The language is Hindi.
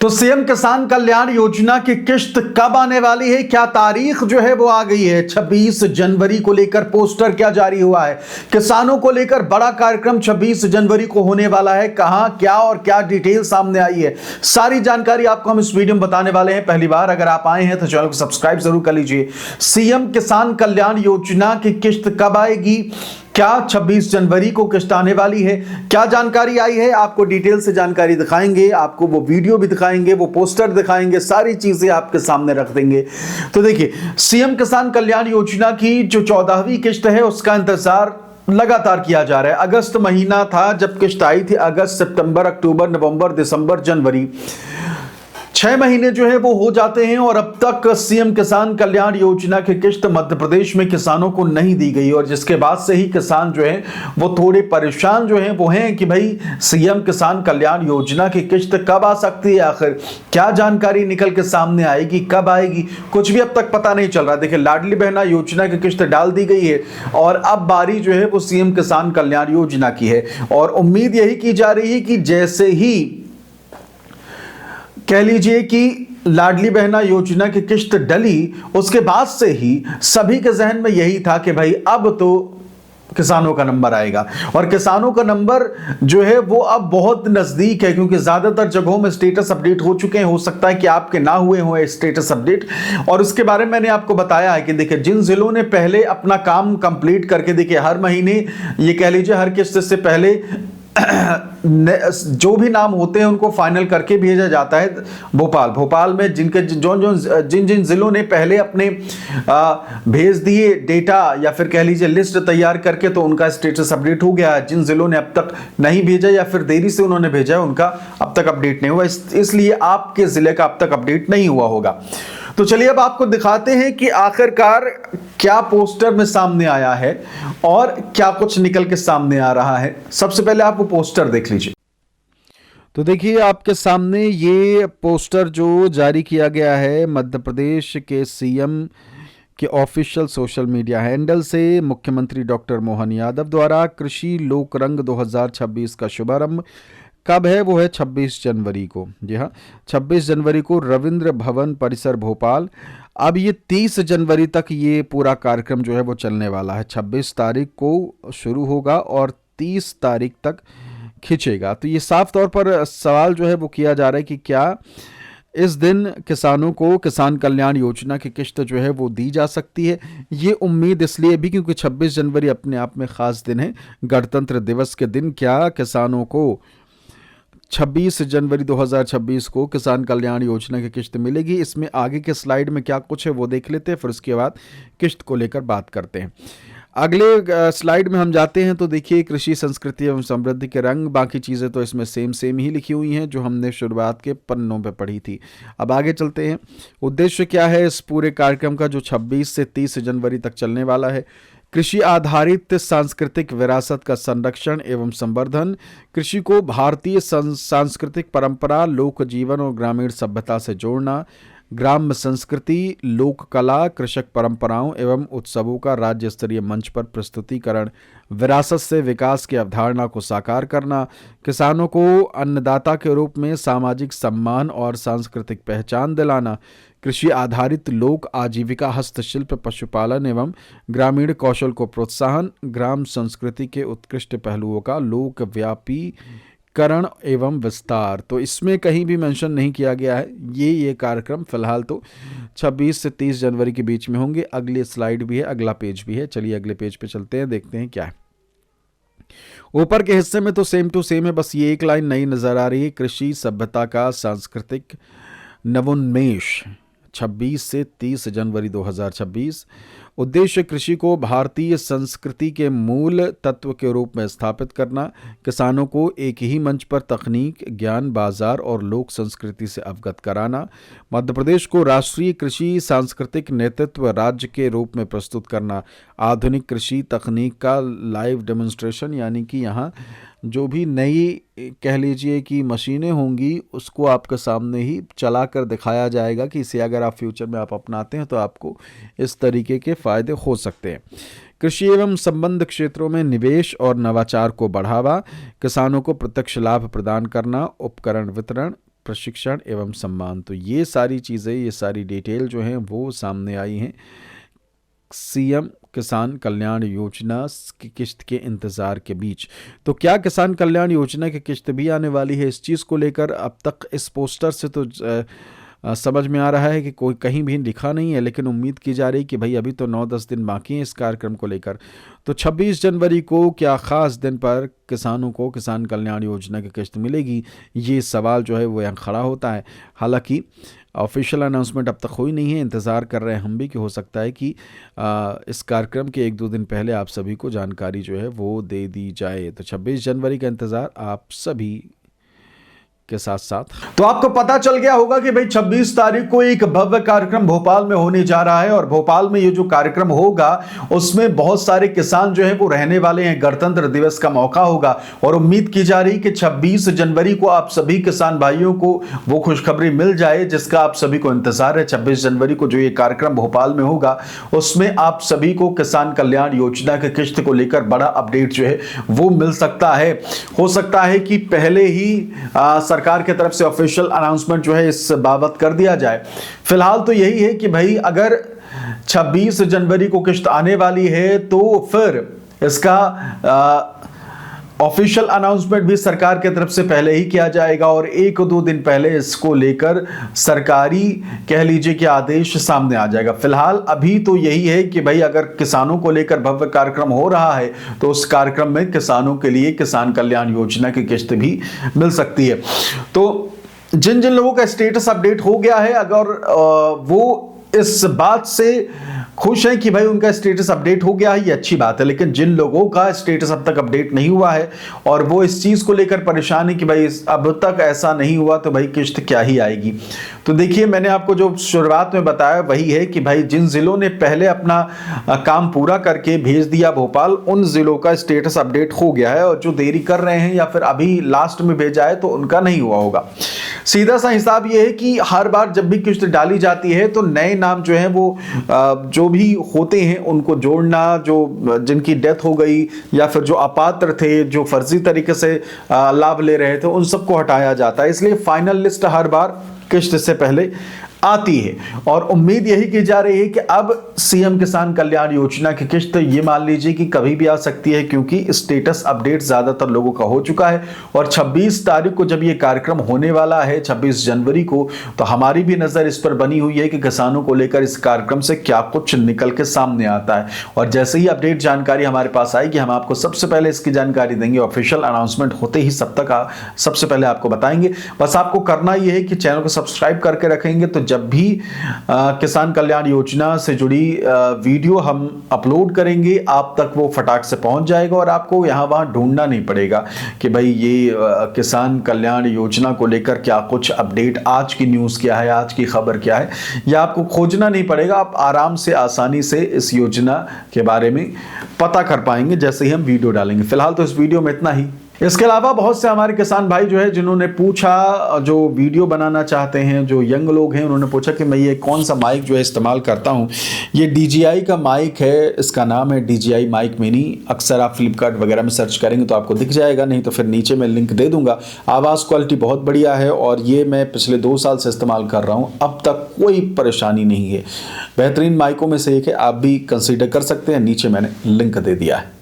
तो सीएम किसान कल्याण योजना की किश्त कब आने वाली है, क्या तारीख जो है वो आ गई है। 26 जनवरी को लेकर पोस्टर क्या जारी हुआ है। किसानों को लेकर बड़ा कार्यक्रम 26 जनवरी को होने वाला है। कहां, क्या और क्या डिटेल सामने आई है, सारी जानकारी आपको हम इस वीडियो में बताने वाले हैं। पहली बार अगर आप आए हैं तो चैनल को सब्सक्राइब जरूर कर लीजिए। सीएम किसान कल्याण योजना की किश्त कब आएगी, क्या 26 जनवरी को किश्त आने वाली है, क्या जानकारी आई है, आपको डिटेल से जानकारी दिखाएंगे। आपको वो वीडियो भी दिखाएंगे, वो पोस्टर दिखाएंगे, सारी चीजें आपके सामने रख देंगे। तो देखिए, सीएम किसान कल्याण योजना की जो 14वीं किश्त है उसका इंतजार लगातार किया जा रहा है। अगस्त महीना था जब किश्त आई थी, अगस्त, सितंबर, अक्टूबर, नवंबर, दिसंबर, जनवरी, 6 महीने जो है वो हो जाते हैं और अब तक सीएम किसान कल्याण योजना की किश्त मध्य प्रदेश में किसानों को नहीं दी गई। और जिसके बाद से ही किसान जो है वो थोड़े परेशान जो है वो हैं कि भाई सीएम किसान कल्याण योजना की किश्त कब आ सकती है, आखिर क्या जानकारी निकल के सामने आएगी, कब आएगी, कुछ भी अब तक पता नहीं चल रहा। देखिए, लाडली बहना योजना की किश्त डाल दी गई है और अब बारी जो है वो सीएम किसान कल्याण योजना की है। और उम्मीद यही की जा रही है कि जैसे ही कह लीजिए कि लाडली बहना योजना की किश्त डली, उसके बाद से ही सभी के जहन में यही था कि भाई अब तो किसानों का नंबर आएगा। और किसानों का नंबर जो है वो अब बहुत नजदीक है, क्योंकि ज्यादातर जगहों में स्टेटस अपडेट हो चुके हैं। हो सकता है कि आपके ना हुए हों स्टेटस अपडेट, और उसके बारे में मैंने आपको बताया है कि देखिए, जिन जिलों ने पहले अपना काम कंप्लीट करके, देखिए हर महीने, ये कह लीजिए हर किश्त से पहले जो भी नाम होते हैं उनको फाइनल करके भेजा जाता है। भोपाल में जिन जिन जिलों ने पहले अपने भेज दिए डेटा या फिर कह लीजिए लिस्ट तैयार करके, तो उनका स्टेटस अपडेट हो गया है। जिन जिलों ने अब तक नहीं भेजा या फिर देरी से उन्होंने भेजा है, उनका अब तक अपडेट नहीं हुआ, इसलिए आपके जिले का अब तक अपडेट नहीं हुआ होगा। तो चलिए अब आपको दिखाते हैं कि आखिरकार क्या पोस्टर में सामने आया है और क्या कुछ निकल के सामने आ रहा है। सबसे पहले आप वो पोस्टर देख लीजिए। तो देखिए, आपके सामने ये पोस्टर जो जारी किया गया है मध्य प्रदेश के सीएम के ऑफिशियल सोशल मीडिया हैंडल से, मुख्यमंत्री डॉक्टर मोहन यादव द्वारा कृषि लोक रंग 2026 का शुभारंभ कब है, वो है 26 जनवरी को। जी हाँ, 26 जनवरी को रविंद्र भवन परिसर भोपाल। अब ये 30 जनवरी तक ये पूरा कार्यक्रम जो है वो चलने वाला है। 26 तारीख को शुरू होगा और 30 तारीख तक खिंचेगा। तो ये साफ तौर पर सवाल जो है वो किया जा रहा है कि क्या इस दिन किसानों को किसान कल्याण योजना की किश्त जो है वो दी जा सकती है। ये उम्मीद इसलिए भी क्योंकि 26 जनवरी अपने आप में ख़ास दिन है, गणतंत्र दिवस के दिन। क्या किसानों को 26 जनवरी 2026 को किसान कल्याण योजना की किश्त मिलेगी? इसमें आगे के स्लाइड में क्या कुछ है वो देख लेते हैं, फिर उसके बाद किश्त को लेकर बात करते हैं। अगले स्लाइड में हम जाते हैं तो देखिए, कृषि संस्कृति एवं समृद्धि के रंग, बाकी चीज़ें तो इसमें सेम ही लिखी हुई हैं जो हमने शुरुआत के पन्नों पे पढ़ी थी। अब आगे चलते हैं। उद्देश्य क्या है इस पूरे कार्यक्रम का जो 26 से 30 जनवरी तक चलने वाला है? कृषि आधारित सांस्कृतिक विरासत का संरक्षण एवं संवर्धन, कृषि को भारतीय सांस्कृतिक परंपरा, लोक जीवन और ग्रामीण सभ्यता से जोड़ना, ग्राम्य संस्कृति, लोक कला, कृषक परंपराओं एवं उत्सवों का राज्य स्तरीय मंच पर प्रस्तुतिकरण, विरासत से विकास की अवधारणा को साकार करना, किसानों को अन्नदाता के रूप में सामाजिक सम्मान और सांस्कृतिक पहचान दिलाना, कृषि आधारित लोक आजीविका, हस्तशिल्प, पशुपालन एवं ग्रामीण कौशल को प्रोत्साहन, ग्राम संस्कृति के उत्कृष्ट पहलुओं का लोक व्यापीकरण एवं विस्तार। तो इसमें कहीं भी मेंशन नहीं किया गया है। ये कार्यक्रम फिलहाल तो 26 से 30 जनवरी के बीच में होंगे। अगली स्लाइड भी है, अगला पेज भी है। चलिए अगले पेज पे चलते हैं, देखते हैं क्या है। ऊपर के हिस्से में तो सेम टू सेम है, बस ये एक लाइन नई नजर आ रही है, कृषि सभ्यता का सांस्कृतिक नवोन्मेष 26 से 30 जनवरी 2026। उद्देश्य कृषि को भारतीय संस्कृति के मूल तत्व के रूप में स्थापित करना, किसानों को एक ही मंच पर तकनीक, ज्ञान, बाजार और लोक संस्कृति से अवगत कराना, मध्य प्रदेश को राष्ट्रीय कृषि सांस्कृतिक नेतृत्व राज्य के रूप में प्रस्तुत करना, आधुनिक कृषि तकनीक का लाइव डेमोन्स्ट्रेशन, यानी कि यहाँ जो भी नई कह लीजिए कि मशीनें होंगी उसको आपके सामने ही चला कर दिखाया जाएगा कि इसे अगर आप फ्यूचर में आप अपनाते हैं तो आपको इस तरीके के फ़ायदे हो सकते हैं। कृषि एवं संबद्ध क्षेत्रों में निवेश और नवाचार को बढ़ावा, किसानों को प्रत्यक्ष लाभ प्रदान करना, उपकरण वितरण, प्रशिक्षण एवं सम्मान। तो ये सारी चीज़ें, ये सारी डिटेल जो हैं वो सामने आई हैं सीएम किसान कल्याण योजना की किस्त के इंतज़ार के बीच। तो क्या किसान कल्याण योजना की किस्त भी आने वाली है? इस चीज़ को लेकर अब तक इस पोस्टर से तो समझ में आ रहा है कि कोई कहीं भी लिखा नहीं है, लेकिन उम्मीद की जा रही कि भाई अभी तो 9-10 दिन बाकी हैं इस कार्यक्रम को लेकर। तो 26 जनवरी को क्या ख़ास दिन पर किसानों को किसान कल्याण योजना की किस्त मिलेगी, ये सवाल जो है वो यहाँ खड़ा होता है। हालांकि ऑफिशियल अनाउंसमेंट अब तक हुई नहीं है, इंतज़ार कर रहे हैं हम भी कि हो सकता है कि इस कार्यक्रम के 1-2 दिन पहले आप सभी को जानकारी जो है वो दे दी जाए। तो 26 जनवरी का इंतज़ार आप सभी के साथ साथ। तो आपको पता चल गया होगा कि भाई 26 तारीख को एक भव्य कार्यक्रम भोपाल में होने जा रहा है और भोपाल में ये जो कार्यक्रम होगा उसमें बहुत सारे किसान जो है वो रहने वाले हैं। गणतंत्र दिवस का मौका होगा और उम्मीद की जा रही कि 26 जनवरी को आप सभी किसान भाइयों को वो खुशखबरी मिल जाए जिसका आप सभी को इंतजार है। 26 जनवरी को जो ये कार्यक्रम भोपाल में होगा उसमें आप सभी को किसान कल्याण योजना की किस्त को लेकर बड़ा अपडेट जो है वो मिल सकता है। हो सकता है कि पहले ही सरकार की तरफ से ऑफिशियल अनाउंसमेंट जो है इस बाबत कर दिया जाए। फिलहाल तो यही है कि भाई अगर 26 जनवरी को किस्त आने वाली है तो फिर इसका ऑफिशियल अनाउंसमेंट भी सरकार की तरफ से पहले ही किया जाएगा और 1-2 दिन पहले इसको लेकर सरकारी कह लीजिए कि आदेश सामने आ जाएगा। फिलहाल अभी तो यही है कि भाई अगर किसानों को लेकर भव्य कार्यक्रम हो रहा है तो उस कार्यक्रम में किसानों के लिए किसान कल्याण योजना की किस्त भी मिल सकती है। तो जिन जिन लोगों का स्टेटस अपडेट हो गया है, अगर वो इस बात से खुश हैं कि भाई उनका स्टेटस अपडेट हो गया है, ये अच्छी बात है। लेकिन जिन लोगों का स्टेटस अब तक अपडेट नहीं हुआ है और वो इस चीज को लेकर परेशान है कि भाई अब तक ऐसा नहीं हुआ तो भाई किस्त क्या ही आएगी। तो देखिए, मैंने आपको जो शुरुआत में बताया वही है कि भाई जिन जिलों ने पहले अपना काम पूरा करके भेज दिया भोपाल, उन जिलों का स्टेटस अपडेट हो गया है और जो देरी कर रहे हैं या फिर अभी लास्ट में भेजा है तो उनका नहीं हुआ होगा। सीधा सा हिसाब ये है कि हर बार जब भी किस्त डाली जाती है तो नए नाम जो है वो जो भी होते हैं उनको जोड़ना, जो जिनकी डेथ हो गई या फिर जो अपात्र थे, जो फर्जी तरीके से लाभ ले रहे थे, उन सबको हटाया जाता है। इसलिए फाइनल लिस्ट हर बार किस्त से पहले आती है और उम्मीद यही की जा रही है कि अब सीएम किसान कल्याण योजना की किस्त ये मान लीजिए कि कभी भी आ सकती है, क्योंकि स्टेटस अपडेट ज्यादातर लोगों का हो चुका है। और 26 तारीख को जब ये कार्यक्रम होने वाला है, 26 जनवरी को, तो हमारी भी नजर इस पर बनी हुई है कि किसानों को लेकर इस कार्यक्रम से क्या कुछ निकल के सामने आता है। और जैसे ही अपडेट जानकारी हमारे पास आएगी हम आपको सबसे पहले इसकी जानकारी देंगे। ऑफिशियल अनाउंसमेंट होते ही सबसे पहले आपको बताएंगे। बस आपको करना यह है कि चैनल को सब्सक्राइब करके रखेंगे, तो जब भी किसान कल्याण योजना से जुड़ी वीडियो हम अपलोड करेंगे आप तक वो फटाक से पहुंच जाएगा और आपको यहां वहां ढूंढना नहीं पड़ेगा कि भाई ये किसान कल्याण योजना को लेकर क्या कुछ अपडेट, आज की न्यूज़ क्या है, आज की खबर क्या है, या आपको खोजना नहीं पड़ेगा। आप आराम से आसानी से इस योजना के बारे में पता कर पाएंगे जैसे ही हम वीडियो डालेंगे। फिलहाल तो इस वीडियो में इतना ही। इसके अलावा बहुत से हमारे किसान भाई जो है जिन्होंने पूछा, जो वीडियो बनाना चाहते हैं, जो यंग लोग हैं, उन्होंने पूछा कि मैं ये कौन सा माइक जो है इस्तेमाल करता हूँ। ये DJI का माइक है, इसका नाम है DJI माइक मिनी। अक्सर आप फ्लिपकार्ट वगैरह में सर्च करेंगे तो आपको दिख जाएगा, नहीं तो फिर नीचे मैं लिंक दे दूंगा। आवाज़ क्वालिटी बहुत बढ़िया है और ये मैं पिछले 2 साल से इस्तेमाल कर रहा हूँ, अब तक कोई परेशानी नहीं है। बेहतरीन माइकों में से एक है, आप भी कंसीडर कर सकते हैं। नीचे मैंने लिंक दे दिया है।